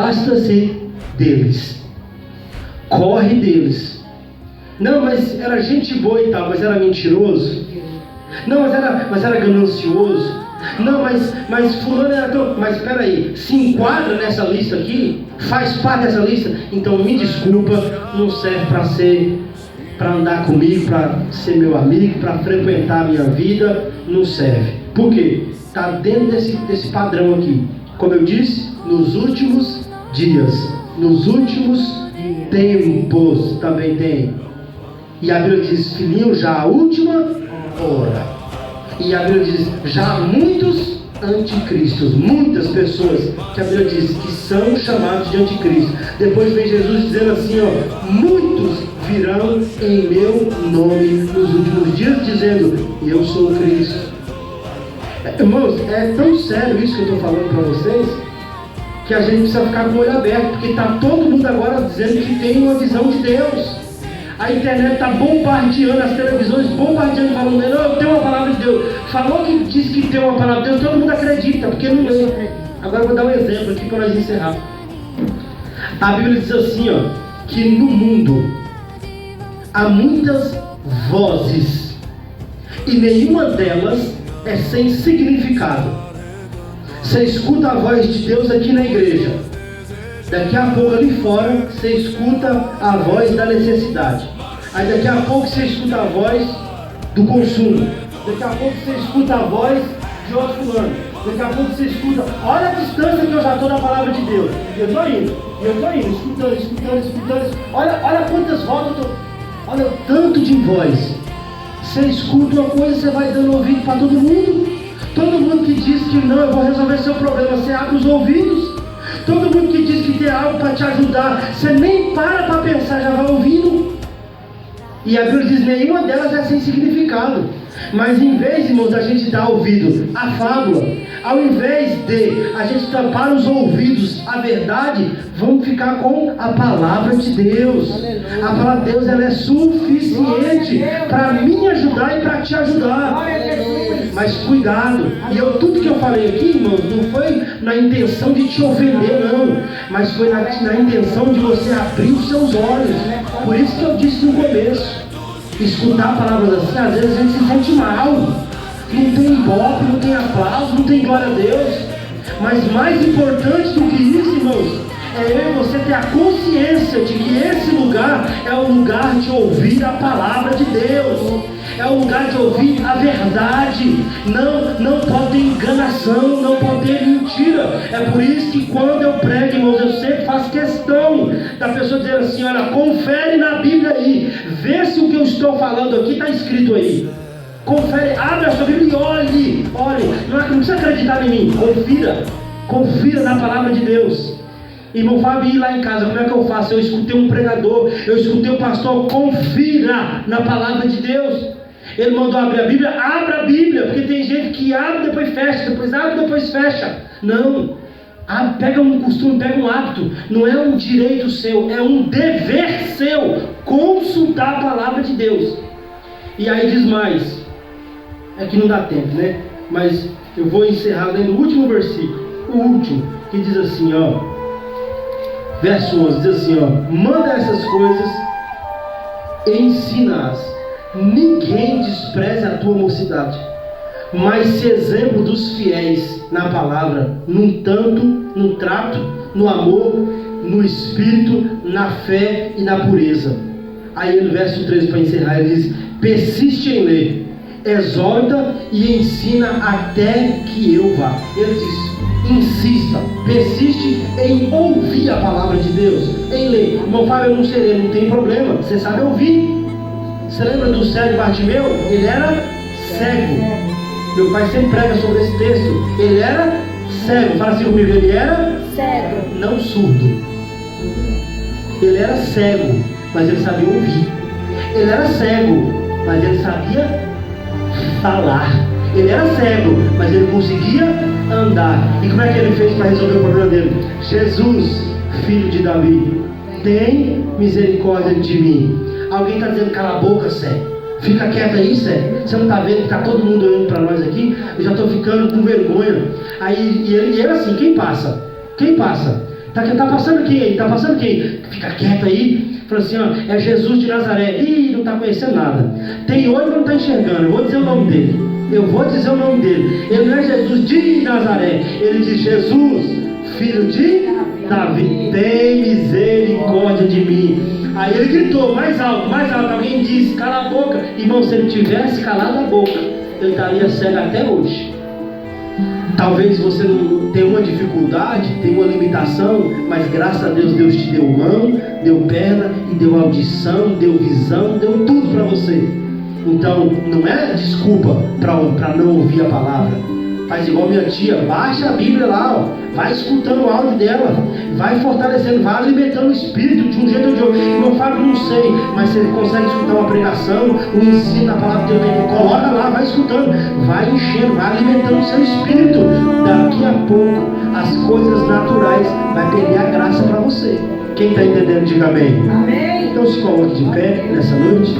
afasta-se deles, corre deles. Não, mas era gente boa e tal, mas era mentiroso. Não, mas era ganancioso. Não, mas fulano era tão... Mas espera aí, se enquadra nessa lista aqui? Faz parte dessa lista? Então me desculpa, não serve para andar comigo, para ser meu amigo, para frequentar a minha vida, não serve. Por quê? Está dentro desse padrão aqui. Como eu disse, nos últimos dias, nos últimos tempos também tem. E a Bíblia diz, filhinho, já a última hora. E a Bíblia diz, já há muitos anticristos, muitas pessoas que a Bíblia diz que são chamados de anticristo. Depois vem Jesus dizendo assim, ó, muitos virão em meu nome nos últimos dias, dizendo, eu sou Cristo. Irmãos, é tão sério isso que eu estou falando para vocês, que a gente precisa ficar com o olho aberto, porque está todo mundo agora dizendo que tem uma visão de Deus. A internet está bombardeando, as televisões bombardeando, falando, não, eu tenho uma palavra de Deus. Falou que diz que tem uma palavra de Deus, todo mundo acredita, porque não lê. Agora eu vou dar um exemplo aqui para nós encerrar. A Bíblia diz assim, ó, que no mundo há muitas vozes e nenhuma delas é sem significado. Você escuta a voz de Deus aqui na igreja. Daqui a pouco ali fora você escuta a voz da necessidade. Aí daqui a pouco você escuta a voz do consumo. Daqui a pouco você escuta a voz de outro fulano. Daqui a pouco você escuta. Olha a distância que eu já estou da palavra de Deus. Eu estou indo, escutando. Olha quantas voltas eu estou. Olha o tanto de voz. Você escuta uma coisa, você vai dando ouvido para todo mundo. Todo mundo que diz que não, eu vou resolver seu problema, você abre os ouvidos. Todo mundo que diz que tem algo para te ajudar, você nem para pensar, já vai ouvindo. E a Bíblia diz, nenhuma delas é sem significado. Mas em vez, irmãos, a gente dar ouvido à fábula, ao invés de a gente tampar os ouvidos à verdade, vamos ficar com a palavra de Deus. A palavra de Deus, ela é suficiente para me ajudar e para te ajudar. Mas cuidado, e tudo que eu falei aqui, irmãos, não foi na intenção de te ofender, não, mas foi na intenção de você abrir os seus olhos. Por isso que eu disse no começo, escutar palavras assim, às vezes a gente se sente mal, não tem ibope, não tem aplauso, não tem glória a Deus. Mas mais importante do que isso, irmãos, é eu e você ter a consciência de que esse lugar é o lugar de ouvir a palavra de Deus. É o lugar de ouvir a verdade. Não pode ter enganação, não pode ter mentira. É por isso que quando eu prego, irmãos, eu sempre faço questão da pessoa dizer assim, olha, confere na Bíblia aí, vê se o que eu estou falando aqui está escrito aí. Confere, abre a sua Bíblia e olhe. Não precisa acreditar em mim, confira na palavra de Deus. Irmão Fábio, ir lá em casa, como é que eu faço? Eu escutei um pregador, eu escutei um pastor, confira na palavra de Deus. Ele mandou abrir a Bíblia, abra a Bíblia, porque tem gente que abre, depois fecha, depois abre, depois fecha. Não, pega um costume, pega um hábito, não é um direito seu, é um dever seu, consultar a palavra de Deus. E aí diz mais, é que não dá tempo, né? Mas eu vou encerrar lendo o último versículo, o último, que diz assim, ó, verso 11, diz assim, ó, manda essas coisas e ensina-as. Ninguém despreze a tua mocidade, mas se exemplo dos fiéis na palavra, no trato, no amor, no espírito, na fé e na pureza. Aí no verso 13, para encerrar, ele diz, persiste em ler, exorta e ensina até que eu vá. Ele diz, insista, persiste em ouvir a palavra de Deus, em ler. Irmão Fábio, eu não sei ler, não tem problema, você sabe ouvir. Você lembra do cego Bartimeu? Ele era cego. Meu pai sempre prega sobre esse texto. Ele era cego. Fala assim comigo, ele era cego, não surdo. Ele era cego, mas ele sabia ouvir. Ele era cego, mas ele sabia falar. Ele era cego, mas ele conseguia andar. E como é que ele fez para resolver o problema dele? Jesus, filho de Davi, tem misericórdia de mim. Alguém está dizendo, cala a boca, Sé. Fica quieto aí, Sé. Você não está vendo que está todo mundo olhando para nós aqui? Eu já estou ficando com vergonha. Aí, e ele assim, quem passa? Tá passando quem aí? Tá passando quem? Fica quieto aí. Fala assim, ó, é Jesus de Nazaré. Ih, não está conhecendo nada. Tem olho e não está enxergando. Eu vou dizer o nome dele. Ele não é Jesus de Nazaré. Ele diz, Jesus, filho de Davi, tem misericórdia de mim. Aí ele gritou mais alto, mais alto. Alguém disse, cala a boca. Irmão, se ele tivesse calado a boca, ele estaria cego até hoje. Talvez você não tenha uma dificuldade, tenha uma limitação, mas graças a Deus, Deus te deu mão, deu perna, e deu audição, deu visão, deu tudo para você. Então, não é desculpa para não ouvir a palavra. Faz igual minha tia, baixa a Bíblia lá, ó, vai escutando o áudio dela, vai fortalecendo, vai alimentando o espírito de um jeito ou de outro. Irmão Fábio, não sei, mas você consegue escutar uma pregação, um ensino, a palavra de Deus, coloca lá, vai escutando, vai enchendo, vai alimentando o seu espírito. Daqui a pouco, as coisas naturais vai perder a graça para você. Quem está entendendo, diga amém. Amém. Então se coloque de pé nessa noite.